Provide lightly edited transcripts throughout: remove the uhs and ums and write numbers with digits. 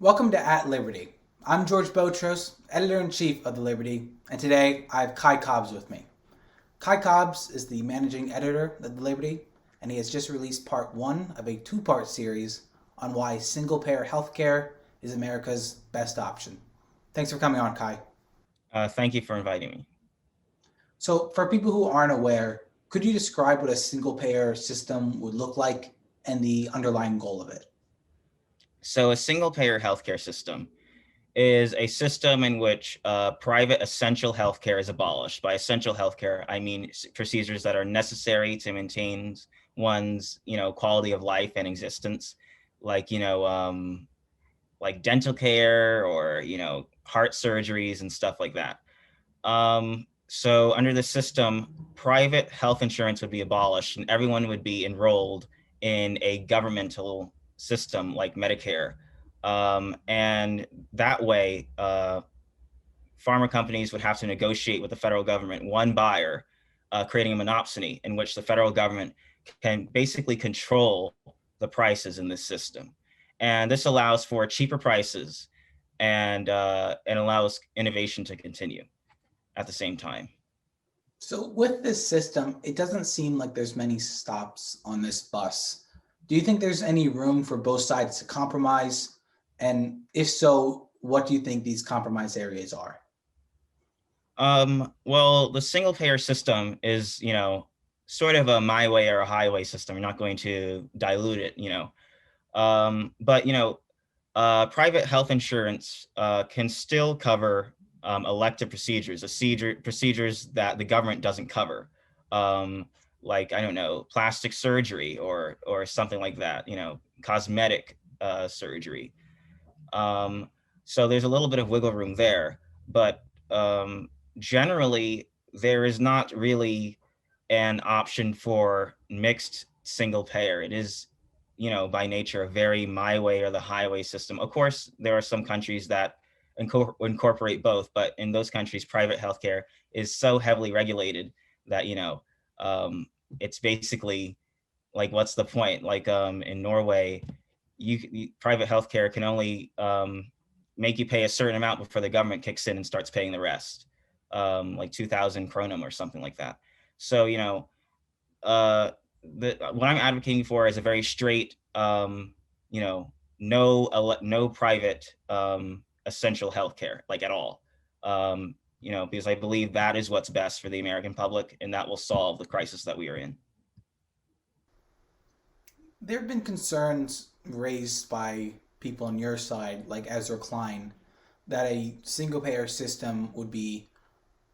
Welcome to At Liberty. I'm George Botros, editor-in-chief of The Liberty, and today I have Kai Cobbs with me. Kai Cobbs is the managing editor of The Liberty, and he has just released part one of a two-part series on why single-payer healthcare is America's best option. Thanks for coming on, Kai. Thank you for inviting me. So, for people who aren't aware, could you describe what a single-payer system would look like and the underlying goal of it? So a single payer healthcare system is a system in which private essential healthcare is abolished. By essential healthcare, I mean procedures that are necessary to maintain one's, quality of life and existence, like, like dental care or, heart surgeries and stuff like that. So under the system, private health insurance would be abolished and everyone would be enrolled in a governmental system like Medicare. And that way, pharma companies would have to negotiate with the federal government, one buyer, creating a monopsony in which the federal government can basically control the prices in this system. And this allows for cheaper prices and allows innovation to continue at the same time. So, with this system, it doesn't seem like there's many stops on this bus. Do you think there's any room for both sides to compromise? And if so, what do you think these compromise areas are? Well, the single payer system is, sort of a my way or a highway system. You're not going to dilute it, but private health insurance can still cover elective procedures that the government doesn't cover, like, I don't know, plastic surgery or something like that, cosmetic surgery. So there's a little bit of wiggle room there, but generally there is not really an option for mixed single payer. It is, by nature, a very my way or the highway system. Of course, there are some countries that incorporate both, but in those countries, private healthcare is so heavily regulated that, it's basically like, what's the point? Like, in Norway, private healthcare can only make you pay a certain amount before the government kicks in and starts paying the rest, like 2,000 kronum or something like that. So, uh, what I'm advocating for is a very straight, no private essential healthcare, like, at all. Because I believe that is what's best for the American public, and that will solve the crisis that we are in. There have been concerns raised by people on your side, like Ezra Klein, that a single payer system would be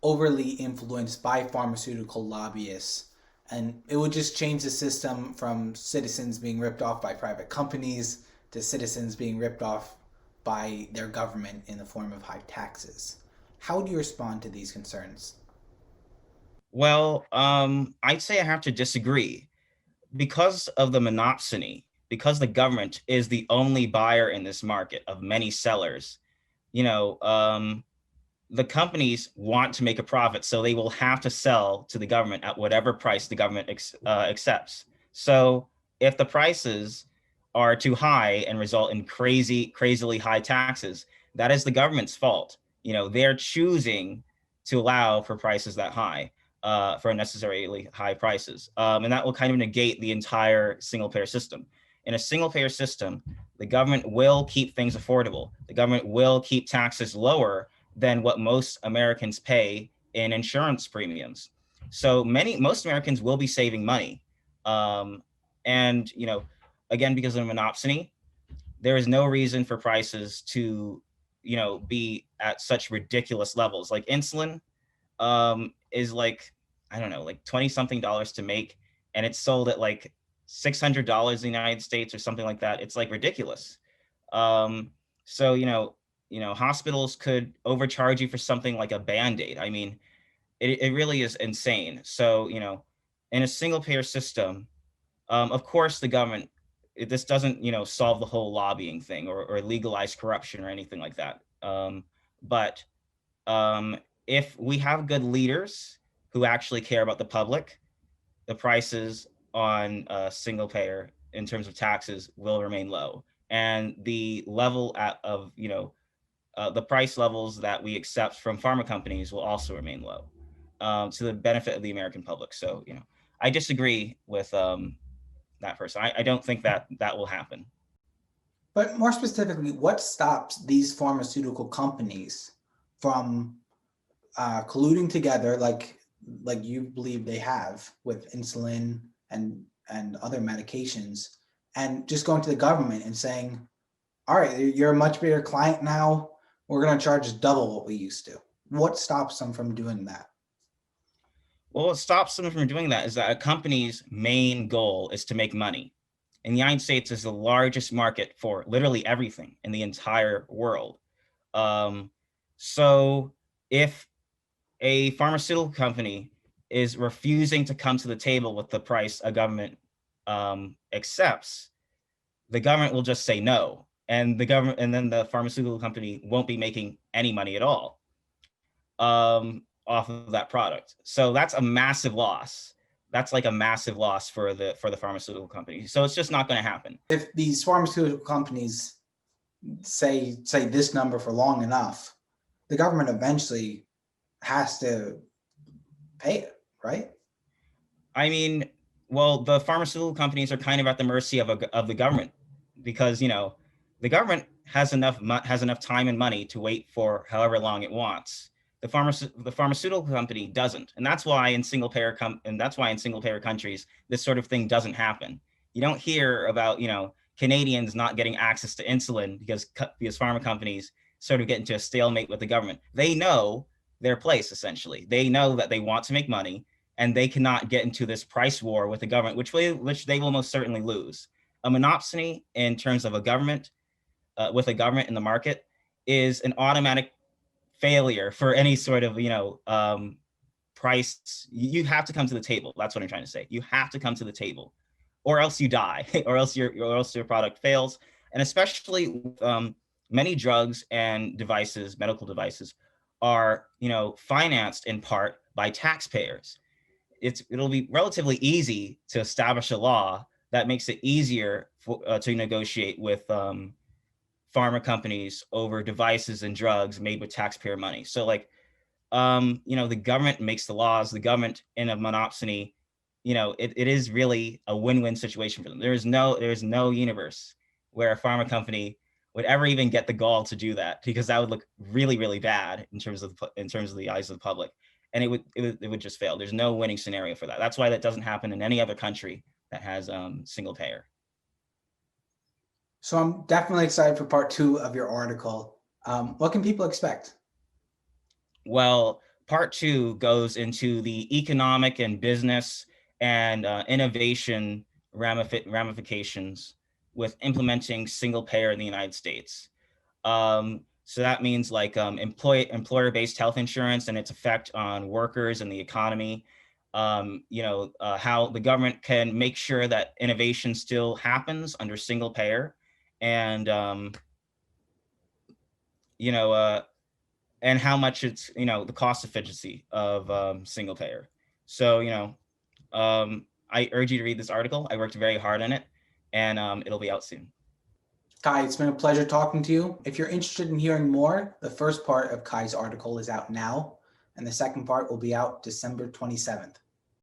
overly influenced by pharmaceutical lobbyists, and it would just change the system from citizens being ripped off by private companies to citizens being ripped off by their government in the form of high taxes. How do you respond to these concerns? Well, I'd say I have to disagree because of the monopsony, because the government is the only buyer in this market of many sellers. You know, the companies want to make a profit, so they will have to sell to the government at whatever price the government accepts. So if the prices are too high and result in crazily high taxes, that is the government's fault. They're choosing to allow for prices that high, for unnecessarily high prices. And that will kind of negate the entire single payer system. In a single payer system, the government will keep things affordable. The government will keep taxes lower than what most Americans pay in insurance premiums. So most Americans will be saving money. And, again, because of the monopsony, there is no reason for prices to, be at such ridiculous levels. Like insulin is like, I don't know, like 20 something dollars to make, and it's sold at like $600 in the United States or something like that. It's like ridiculous. So, hospitals could overcharge you for something like a Band-Aid. I mean, it really is insane. So, in a single payer system, of course, the government, this doesn't, solve the whole lobbying thing or legalize corruption or anything like that. But um, if we have good leaders who actually care about the public, the prices on single payer in terms of taxes will remain low. and the level of the price levels that we accept from pharma companies will also remain low, to the benefit of the American public. So I disagree with that person. I don't think that that will happen. But more specifically, what stops these pharmaceutical companies from colluding together, like you believe they have with insulin and other medications, and just going to the government and saying, "All right, you're a much bigger client now. We're going to charge double what we used to." What stops them from doing that? Well, what stops them from doing that is that a company's main goal is to make money. And the United States is the largest market for literally everything in the entire world. Um, so if a pharmaceutical company is refusing to come to the table with the price a government accepts, the government will just say no, and and then the pharmaceutical company won't be making any money at all off of that product. So that's a massive loss. That's like a massive loss for the pharmaceutical company. So it's just not going to happen. If these pharmaceutical companies say this number for long enough, the government eventually has to pay it, right? I mean, well, the pharmaceutical companies are kind of at the mercy of the government, because the government has enough time and money to wait for however long it wants. The pharmaceutical company doesn't, and that's why in single payer countries this sort of thing doesn't happen. You don't hear about Canadians not getting access to insulin because pharma companies sort of get into a stalemate with the government. They know their place, essentially. They know that they want to make money, and they cannot get into this price war with the government, which they will most certainly lose. A monopsony in terms of a government, with a government in the market, is an automatic failure for any sort of price. You have to come to the table. That's what I'm trying to say. You have to come to the table, or else you die, or else your product fails. And especially many drugs and devices, medical devices, are financed in part by taxpayers. It'll be relatively easy to establish a law that makes it easier to negotiate with pharma companies over devices and drugs made with taxpayer money. So the government makes the laws. The government in a monopsony, it is really a win-win situation for them. There's no universe where a pharma company would ever even get the gall to do that, because that would look really, really bad in terms of the eyes of the public, and it would just fail. There's no winning scenario for that. That's why that doesn't happen in any other country that has single payer. So I'm definitely excited for part 2 of your article. What can people expect? Well, part 2 goes into the economic and business and innovation ramifications with implementing single payer in the United States. So that means employer-based health insurance and its effect on workers and the economy. How the government can make sure that innovation still happens under single payer, and and how much it's the cost efficiency of single payer. So I urge you to read this article. I worked very hard on it, and it'll be out soon. Kai, it's been a pleasure talking to you. If you're interested in hearing more, the first part of Kai's article is out now, and the second part will be out December 27th.